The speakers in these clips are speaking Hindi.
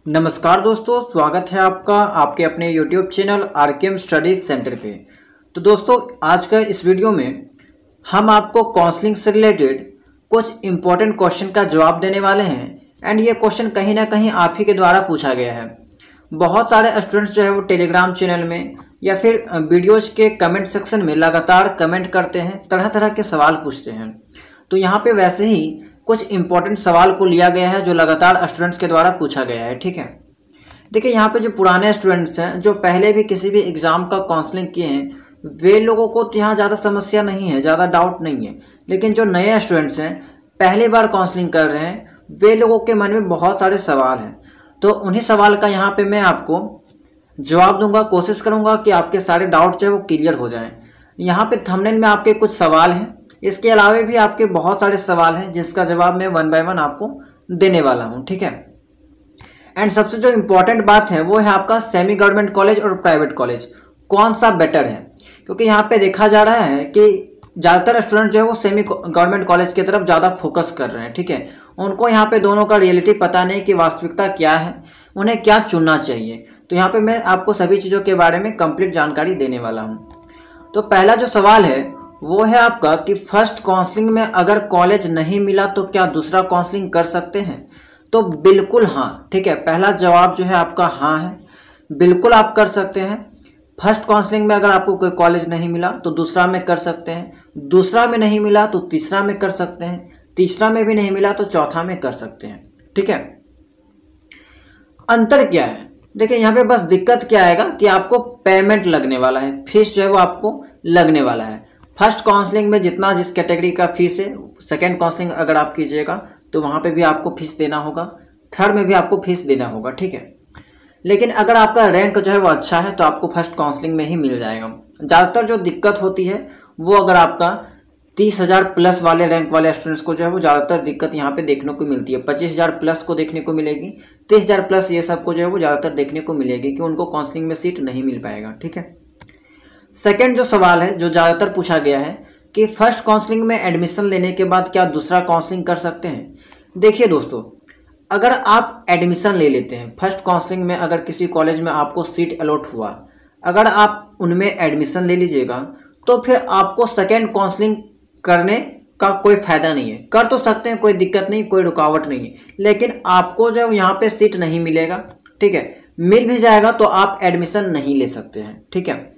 नमस्कार दोस्तों, स्वागत है आपका आपके अपने YouTube channel RKM studies centre पे। तो दोस्तों, आज का इस वीडियो में हम आपको काउंसलिंग से रिलेटेड कुछ इम्पोर्टेंट क्वेश्चन का जवाब देने वाले हैं। एंड ये क्वेश्चन कहीं ना कहीं आप ही के द्वारा पूछा गया है। बहुत सारे स्टूडेंट्स जो है वो टेलीग्राम चैनल में या फिर वीडियोज़ के कमेंट सेक्शन में लगातार कमेंट करते हैं, तरह तरह के सवाल पूछते हैं। तो यहाँ पे वैसे ही कुछ इंपॉर्टेंट सवाल को लिया गया है जो लगातार स्टूडेंट्स के द्वारा पूछा गया है। ठीक है, देखिए यहाँ पे जो पुराने स्टूडेंट्स हैं जो पहले भी किसी भी एग्ज़ाम का काउंसलिंग किए हैं, वे लोगों को तो यहाँ ज़्यादा समस्या नहीं है, ज़्यादा डाउट नहीं है। लेकिन जो नए स्टूडेंट्स हैं, पहली बार काउंसलिंग कर रहे हैं, वे लोगों के मन में बहुत सारे सवाल हैं। तो उन्हीं सवाल का यहाँ पर मैं आपको जवाब दूंगा, कोशिश करूँगा कि आपके सारे डाउट जो है वो क्लियर हो जाएँ। यहाँ पर थंबनेल में आपके कुछ सवाल हैं, इसके अलावा भी आपके बहुत सारे सवाल हैं जिसका जवाब मैं 1 बाय 1 आपको देने वाला हूं। ठीक है, एंड सबसे जो इम्पोर्टेंट बात है वो है आपका सेमी गवर्नमेंट कॉलेज और प्राइवेट कॉलेज कौन सा बेटर है। क्योंकि यहाँ पे देखा जा रहा है कि ज़्यादातर स्टूडेंट जो है वो सेमी गवर्नमेंट कॉलेज की तरफ ज़्यादा फोकस कर रहे हैं। ठीक है, उनको यहाँ पे दोनों का रियलिटी पता नहीं कि वास्तविकता क्या है, उन्हें क्या चुनना चाहिए। तो यहाँ पर मैं आपको सभी चीज़ों के बारे में कंप्लीट जानकारी देने वाला हूँ। तो पहला जो सवाल है वो है आपका कि फर्स्ट काउंसलिंग में अगर कॉलेज नहीं मिला तो क्या दूसरा काउंसलिंग कर सकते हैं। तो बिल्कुल हाँ। ठीक है, पहला जवाब जो है आपका हाँ है, बिल्कुल आप कर सकते हैं। फर्स्ट काउंसलिंग में अगर आपको कोई कॉलेज नहीं मिला तो दूसरा में कर सकते हैं, दूसरा में नहीं मिला तो तीसरा में कर सकते हैं, तीसरा में भी नहीं मिला तो चौथा में कर सकते हैं। ठीक है, अंतर क्या है? देखिए यहाँ पे बस दिक्कत क्या आएगा कि आपको पेमेंट लगने वाला है, फीस जो है वो आपको लगने वाला है। फर्स्ट काउंसलिंग में जितना जिस कैटेगरी का फीस है, सेकेंड काउंसलिंग अगर आप कीजिएगा तो वहाँ पे भी आपको फीस देना होगा, थर्ड में भी आपको फीस देना होगा। ठीक है, लेकिन अगर आपका रैंक जो है वो अच्छा है तो आपको फर्स्ट काउंसलिंग में ही मिल जाएगा। ज़्यादातर जो दिक्कत होती है वो अगर आपका 30,000 प्लस वाले रैंक वाले स्टूडेंट्स को जो है वो ज़्यादातर दिक्कत यहाँ पे देखने को मिलती है। 25,000 प्लस को देखने को मिलेगी, 30,000 प्लस ये सब को जो है वो ज़्यादातर देखने को मिलेगी कि उनको काउंसलिंग में सीट नहीं मिल पाएगा। ठीक है, सेकेंड जो सवाल है जो ज़्यादातर पूछा गया है कि फर्स्ट काउंसलिंग में एडमिशन लेने के बाद क्या दूसरा काउंसलिंग कर सकते हैं। देखिए दोस्तों, अगर आप एडमिशन ले लेते हैं फर्स्ट काउंसलिंग में, अगर किसी कॉलेज में आपको सीट अलॉट हुआ, अगर आप उनमें एडमिशन ले लीजिएगा तो फिर आपको सेकेंड काउंसलिंग करने का कोई फ़ायदा नहीं है। कर तो सकते हैं, कोई दिक्कत नहीं, कोई रुकावट नहीं है, लेकिन आपको जो यहाँ पे सीट नहीं मिलेगा। ठीक है, मिल भी जाएगा तो आप एडमिशन नहीं ले सकते हैं। ठीक है,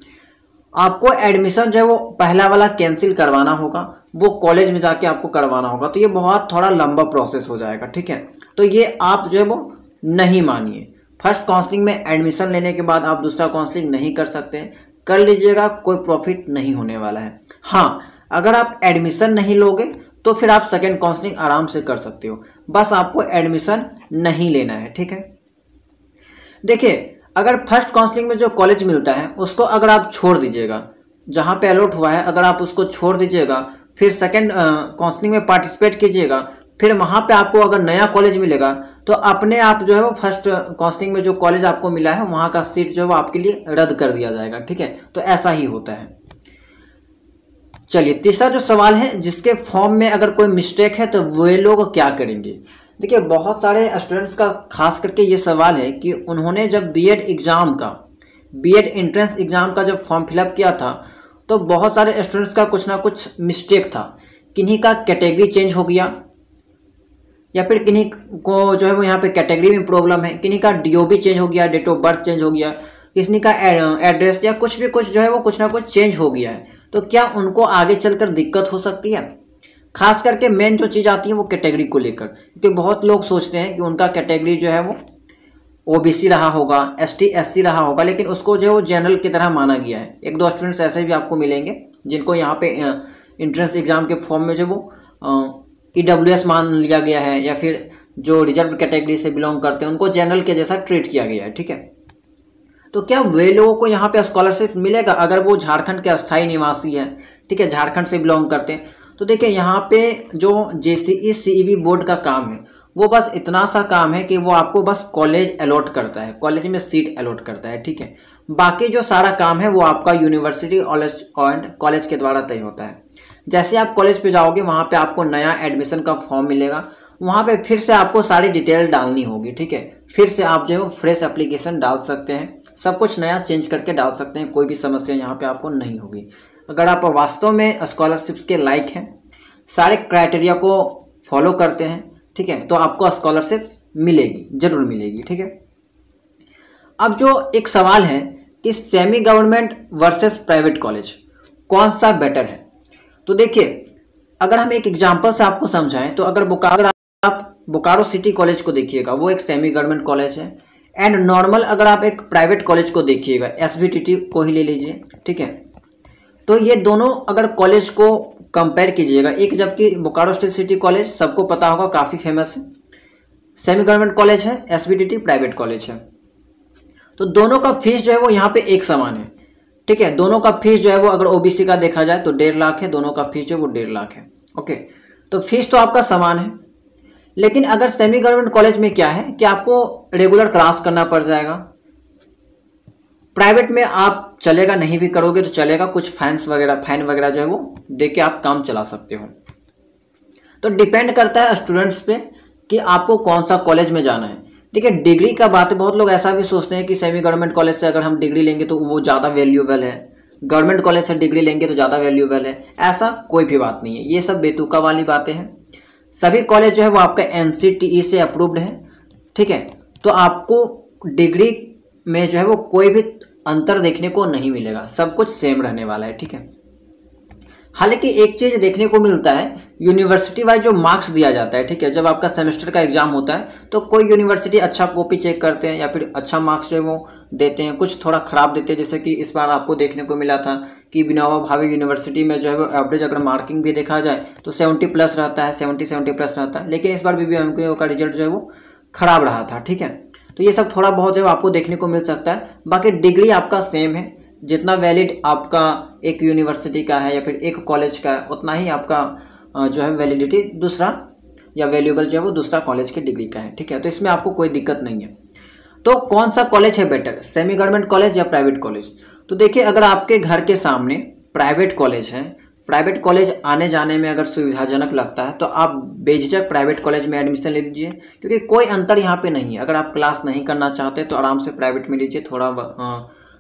आपको एडमिशन जो है वो पहला वाला कैंसिल करवाना होगा, वो कॉलेज में जाके आपको करवाना होगा। तो ये बहुत थोड़ा लंबा प्रोसेस हो जाएगा। ठीक है, तो ये आप जो है वो नहीं मानिए। फर्स्ट काउंसलिंग में एडमिशन लेने के बाद आप दूसरा काउंसलिंग नहीं कर सकते हैं, कर लीजिएगा, कोई प्रॉफिट नहीं होने वाला है। हाँ, अगर आप एडमिशन नहीं लोगे तो फिर आप सेकेंड काउंसलिंग आराम से कर सकते हो, बस आपको एडमिशन नहीं लेना है। ठीक है, देखिए अगर फर्स्ट काउंसलिंग में जो कॉलेज मिलता है उसको अगर आप छोड़ दीजिएगा, जहाँ पे अलॉट हुआ है अगर आप उसको छोड़ दीजिएगा, फिर सेकंड काउंसलिंग में पार्टिसिपेट कीजिएगा, फिर वहाँ पे आपको अगर नया कॉलेज मिलेगा तो अपने आप जो है वो फर्स्ट काउंसलिंग में जो कॉलेज आपको मिला है वहाँ का सीट जो है वो आपके लिए रद्द कर दिया जाएगा। ठीक है, तो ऐसा ही होता है। चलिए, तीसरा जो सवाल है, जिसके फॉर्म में अगर कोई मिस्टेक है तो वे लोग क्या करेंगे। देखिए बहुत सारे स्टूडेंट्स का खास करके ये सवाल है कि उन्होंने जब बीएड एंट्रेंस एग्ज़ाम का जब फॉर्म फिलअप किया था तो बहुत सारे स्टूडेंट्स का कुछ ना कुछ मिस्टेक था। किन्हीं का कैटेगरी चेंज हो गया, या फिर किन्हीं को जो है वो यहाँ पे कैटेगरी में प्रॉब्लम है, किन्हीं का डीओबी चेंज हो गया, डेट ऑफ बर्थ चेंज हो गया, किसी का एड्रेस या कुछ भी कुछ जो है वो कुछ ना कुछ चेंज हो गया है। तो क्या उनको आगे चलकर दिक्कत हो सकती है। खास करके मेन जो चीज़ आती है वो कैटेगरी को लेकर, क्योंकि बहुत लोग सोचते हैं कि उनका कैटेगरी जो है वो ओबीसी रहा होगा, एसटी एससी रहा होगा, लेकिन उसको जो है वो जनरल की तरह माना गया है। एक दो स्टूडेंट्स ऐसे भी आपको मिलेंगे जिनको यहाँ पे एंट्रेंस एग्ज़ाम के फॉर्म में जो वो ईडब्ल्यूएस मान लिया गया है, या फिर जो रिजर्व कैटेगरी से बिलोंग करते हैं उनको जनरल के जैसा ट्रीट किया गया है। ठीक है, तो क्या वे लोगों को यहाँ पे स्कॉलरशिप मिलेगा अगर वो झारखंड के अस्थायी निवासी है। ठीक है, झारखंड से बिलोंग करते हैं। तो देखिए यहाँ पे जो जेसीई सीईबी बोर्ड का काम है वो बस इतना सा काम है कि वो आपको बस कॉलेज अलॉट करता है, कॉलेज में सीट अलॉट करता है। ठीक है, बाकी जो सारा काम है वो आपका यूनिवर्सिटी एंड कॉलेज के द्वारा तय होता है। जैसे आप कॉलेज पे जाओगे वहाँ पे आपको नया एडमिशन का फॉर्म मिलेगा, वहाँ पे फिर से आपको सारी डिटेल डालनी होगी, ठीक है। फिर से आप जो है फ्रेश एप्लीकेशन डाल सकते हैं, सब कुछ नया चेंज करके डाल सकते हैं, कोई भी समस्या यहाँ पे आपको नहीं होगी। अगर आप वास्तव में स्कॉलरशिप्स के लायक हैं, सारे क्राइटेरिया को फॉलो करते हैं, ठीक है, तो आपको स्कॉलरशिप मिलेगी, जरूर मिलेगी, ठीक है। अब जो एक सवाल है कि semi government versus private college कौन सा बेटर है, तो देखिए अगर हम एक एग्जांपल से आपको समझाएं तो अगर आप बोकारो सिटी कॉलेज को देखिएगा, वो एक सेमी गवर्नमेंट कॉलेज है। एंड नॉर्मल अगर आप एक प्राइवेट कॉलेज को देखिएगा, एसबीटीटी को ही ले लीजिए, ठीक है। तो ये दोनों अगर कॉलेज को कंपेयर कीजिएगा, एक जबकि बोकारो सिटी कॉलेज सबको पता होगा काफ़ी फेमस है, सेमी गवर्नमेंट कॉलेज है, एसबीटीटी प्राइवेट कॉलेज है। तो दोनों का फीस जो है वो यहाँ पे एक समान है, ठीक है। दोनों का फीस जो है वो अगर ओबीसी का देखा जाए तो 1.5 लाख है, दोनों का फीस जो है वो 1.5 लाख है, ओके। तो फीस तो आपका समान है, लेकिन अगर सेमी गवर्नमेंट कॉलेज में क्या है कि आपको रेगुलर क्लास करना पड़ जाएगा। प्राइवेट में आप चलेगा, नहीं भी करोगे तो चलेगा, कुछ फाइन वगैरह जो है वो दे के आप काम चला सकते हो। तो डिपेंड करता है स्टूडेंट्स पे कि आपको कौन सा कॉलेज में जाना है। देखिए डिग्री का बात है, बहुत लोग ऐसा भी सोचते हैं कि सेमी गवर्नमेंट कॉलेज से अगर हम डिग्री लेंगे तो वो ज़्यादा वैल्यूएबल है, गवर्नमेंट कॉलेज से डिग्री लेंगे तो ज़्यादा वैल्यूएबल है। ऐसा कोई भी बात नहीं है, ये सब बेतुका वाली बातें हैं। सभी कॉलेज जो है वो आपका एनसीटीई से अप्रूव्ड है, ठीक है। तो आपको डिग्री में जो है वो कोई भी अंतर देखने को नहीं मिलेगा, सब कुछ सेम रहने वाला है, ठीक है। हालांकि एक चीज़ देखने को मिलता है, यूनिवर्सिटी वाइज जो मार्क्स दिया जाता है, ठीक है, जब आपका सेमेस्टर का एग्जाम होता है तो कोई यूनिवर्सिटी अच्छा कॉपी चेक करते हैं या फिर अच्छा मार्क्स जो है वो देते हैं, कुछ थोड़ा ख़राब देते हैं। जैसे कि इस बार आपको देखने को मिला था कि विनोबा भावे यूनिवर्सिटी में जो है वो एवरेज अगर मार्किंग भी देखा जाए तो 70+ रहता है, 70+ रहता है, लेकिन इस बार बीबीएमक्यू का रिजल्ट जो है वो ख़राब रहा था, ठीक है। तो ये सब थोड़ा बहुत जो है आपको देखने को मिल सकता है। बाकी डिग्री आपका सेम है, जितना वैलिड आपका एक यूनिवर्सिटी का है या फिर एक कॉलेज का है, उतना ही आपका जो है वैलिडिटी दूसरा या वैल्यूएबल जो है वो दूसरा कॉलेज की डिग्री का है, ठीक है। तो इसमें आपको कोई दिक्कत नहीं है। तो कौन सा कॉलेज है बेटर, सेमी गवर्नमेंट कॉलेज या प्राइवेट कॉलेज? तो देखिए अगर आपके घर के सामने प्राइवेट कॉलेज है, प्राइवेट कॉलेज आने जाने में अगर सुविधाजनक लगता है तो आप बेझिझक प्राइवेट कॉलेज में एडमिशन ले लीजिए, क्योंकि कोई अंतर यहाँ पे नहीं है। अगर आप क्लास नहीं करना चाहते तो आराम से प्राइवेट में लीजिए,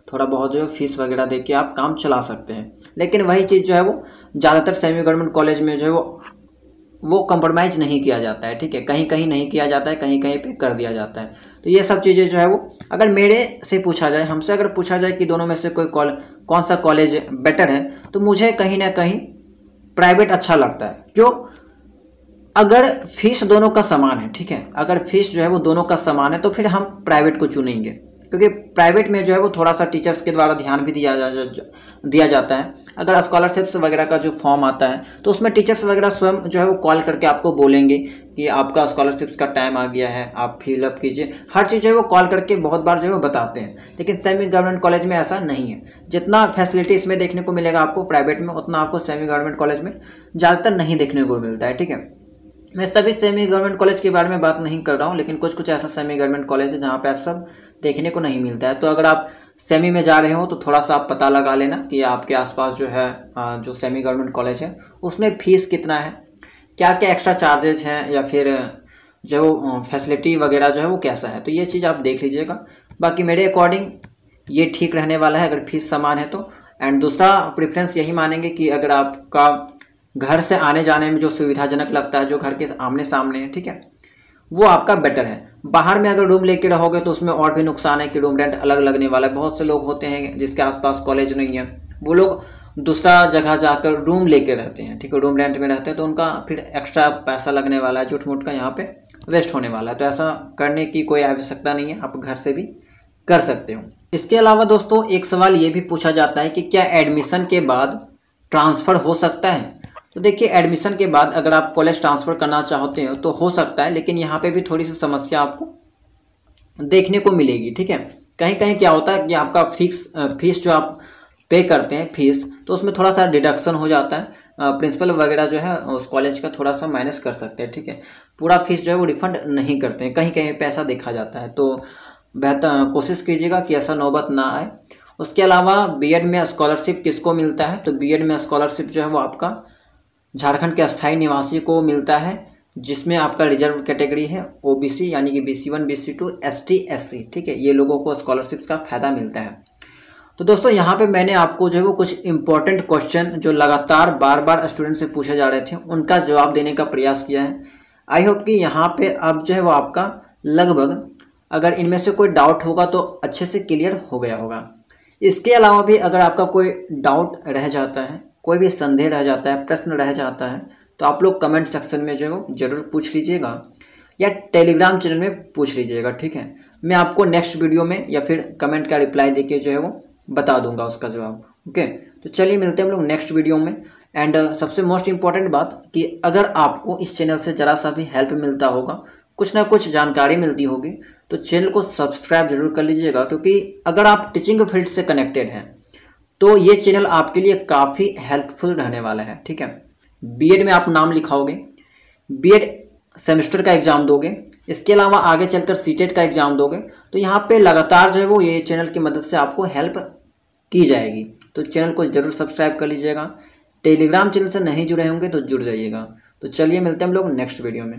थोड़ा बहुत जो है फीस वगैरह दे के आप काम चला सकते हैं। लेकिन वही चीज़ जो है वो ज़्यादातर सेमी गवर्नमेंट कॉलेज में जो है वो कंप्रोमाइज़ नहीं किया जाता है, ठीक है। कहीं कहीं नहीं किया जाता है, कहीं कहीं पे कर दिया जाता है। तो ये सब चीज़ें जो है वो अगर मेरे से पूछा जाए, हमसे अगर पूछा जाए कि दोनों में से कौन सा कॉलेज बेटर है, तो मुझे कहीं ना कहीं प्राइवेट अच्छा लगता है। क्यों? अगर फीस दोनों का समान है, ठीक है, अगर फीस जो है वो दोनों का समान है तो फिर हम प्राइवेट को चुनेंगे, क्योंकि प्राइवेट में जो है वो थोड़ा सा टीचर्स के द्वारा ध्यान भी दिया जाता है। अगर स्कॉलरशिप्स वगैरह का जो फॉर्म आता है तो उसमें टीचर्स वगैरह स्वयं जो है वो कॉल करके आपको बोलेंगे कि आपका स्कॉलरशिप्स का टाइम आ गया है, आप फिलअप कीजिए। हर चीज़ जो है वो कॉल करके बहुत बार जो है वो बताते हैं। लेकिन सेमी गवर्नमेंट कॉलेज में ऐसा नहीं है। जितना फैसिलिटी इसमें देखने को मिलेगा आपको प्राइवेट में, उतना आपको सेमी गवर्नमेंट कॉलेज में ज़्यादातर नहीं देखने को मिलता है, ठीक है। मैं सभी सेमी गवर्नमेंट कॉलेज के बारे में बात नहीं कर रहा हूँ, लेकिन कुछ ऐसा सेमी गवर्नमेंट कॉलेज है जहाँ पे ऐसा सब देखने को नहीं मिलता है। तो अगर आप सेमी में जा रहे हो तो थोड़ा सा आप पता लगा लेना कि आपके आसपास जो है जो सेमी गवर्नमेंट कॉलेज है उसमें फ़ीस कितना है, क्या क्या एक्स्ट्रा चार्जेज हैं, या फिर जो फैसिलिटी वगैरह जो है वो कैसा है। तो ये चीज़ आप देख लीजिएगा। बाकी मेरे अकॉर्डिंग ये ठीक रहने वाला है अगर फीस समान है तो। एंड दूसरा प्रेफरेंस यही मानेंगे कि अगर आपका घर से आने जाने में जो सुविधाजनक लगता है, जो घर के आमने सामने है, ठीक है, वो आपका बेटर है। बाहर में अगर रूम लेके रहोगे तो उसमें और भी नुकसान है कि रूम रेंट अलग लगने वाला है। बहुत से लोग होते हैं जिसके आसपास कॉलेज नहीं है, वो लोग दूसरा जगह जाकर रूम लेके रहते हैं, ठीक है, रूम रेंट में रहते हैं, तो उनका फिर एक्स्ट्रा पैसा लगने वाला है, झूठ मूठ का यहाँ पे वेस्ट होने वाला है। तो ऐसा करने की कोई आवश्यकता नहीं है, आप घर से भी कर सकते हो। इसके अलावा दोस्तों एक सवाल ये भी पूछा जाता है कि क्या एडमिशन के बाद ट्रांसफ़र हो सकता है? तो देखिए एडमिशन के बाद अगर आप कॉलेज ट्रांसफ़र करना चाहते हो तो हो सकता है, लेकिन यहाँ पे भी थोड़ी सी समस्या आपको देखने को मिलेगी, ठीक है। कहीं कहीं क्या होता है कि आपका फीस जो आप पे करते हैं फीस, तो उसमें थोड़ा सा डिडक्शन हो जाता है। प्रिंसिपल वगैरह जो है उस कॉलेज का थोड़ा सा माइनस कर सकते हैं, ठीक है। पूरा फीस जो है वो रिफ़ंड नहीं करते हैं, कहीं कहीं पैसा देखा जाता है। तो बेहतर कोशिश कीजिएगा कि ऐसा नौबत ना आए। उसके अलावा बीएड में स्कॉलरशिप किसको मिलता है? तो बीएड में स्कॉलरशिप जो है वो आपका झारखंड के अस्थायी निवासी को मिलता है, जिसमें आपका रिजर्व कैटेगरी है ओबीसी यानी कि BC1 BC2 ST SC, ठीक है, ये लोगों को स्कॉलरशिप्स का फ़ायदा मिलता है। तो दोस्तों यहाँ पे मैंने आपको जो है वो कुछ इंपॉर्टेंट क्वेश्चन जो लगातार बार बार स्टूडेंट से पूछे जा रहे थे उनका जवाब देने का प्रयास किया है। आई होप कि यहाँ पे अब जो है वो आपका लगभग अगर इनमें से कोई डाउट होगा तो अच्छे से क्लियर हो गया होगा। इसके अलावा भी अगर आपका कोई डाउट रह जाता है, कोई भी संदेह रह जाता है, प्रश्न रह जाता है, तो आप लोग कमेंट सेक्शन में जो है वो ज़रूर पूछ लीजिएगा या टेलीग्राम चैनल में पूछ लीजिएगा, ठीक है। मैं आपको नेक्स्ट वीडियो में या फिर कमेंट का रिप्लाई देके जो है वो बता दूंगा उसका जवाब। ओके, तो चलिए मिलते हैं हम लोग नेक्स्ट वीडियो में। एंड सबसे मोस्ट इम्पॉर्टेंट बात कि अगर आपको इस चैनल से ज़रा सा भी हेल्प मिलता होगा, कुछ ना कुछ जानकारी मिलती होगी, तो चैनल को सब्सक्राइब जरूर कर लीजिएगा, क्योंकि अगर आप टीचिंग फील्ड से कनेक्टेड हैं तो ये चैनल आपके लिए काफ़ी हेल्पफुल रहने वाला है, ठीक है। बीएड में आप नाम लिखाओगे, बीएड सेमेस्टर का एग्ज़ाम दोगे, इसके अलावा आगे चलकर सीटेट का एग्ज़ाम दोगे, तो यहाँ पे लगातार जो है वो ये चैनल की मदद से आपको हेल्प की जाएगी। तो चैनल को ज़रूर सब्सक्राइब कर लीजिएगा। टेलीग्राम चैनल से नहीं जुड़े होंगे तो जुड़ जाइएगा। तो चलिए मिलते हैं हम लोग नेक्स्ट वीडियो में।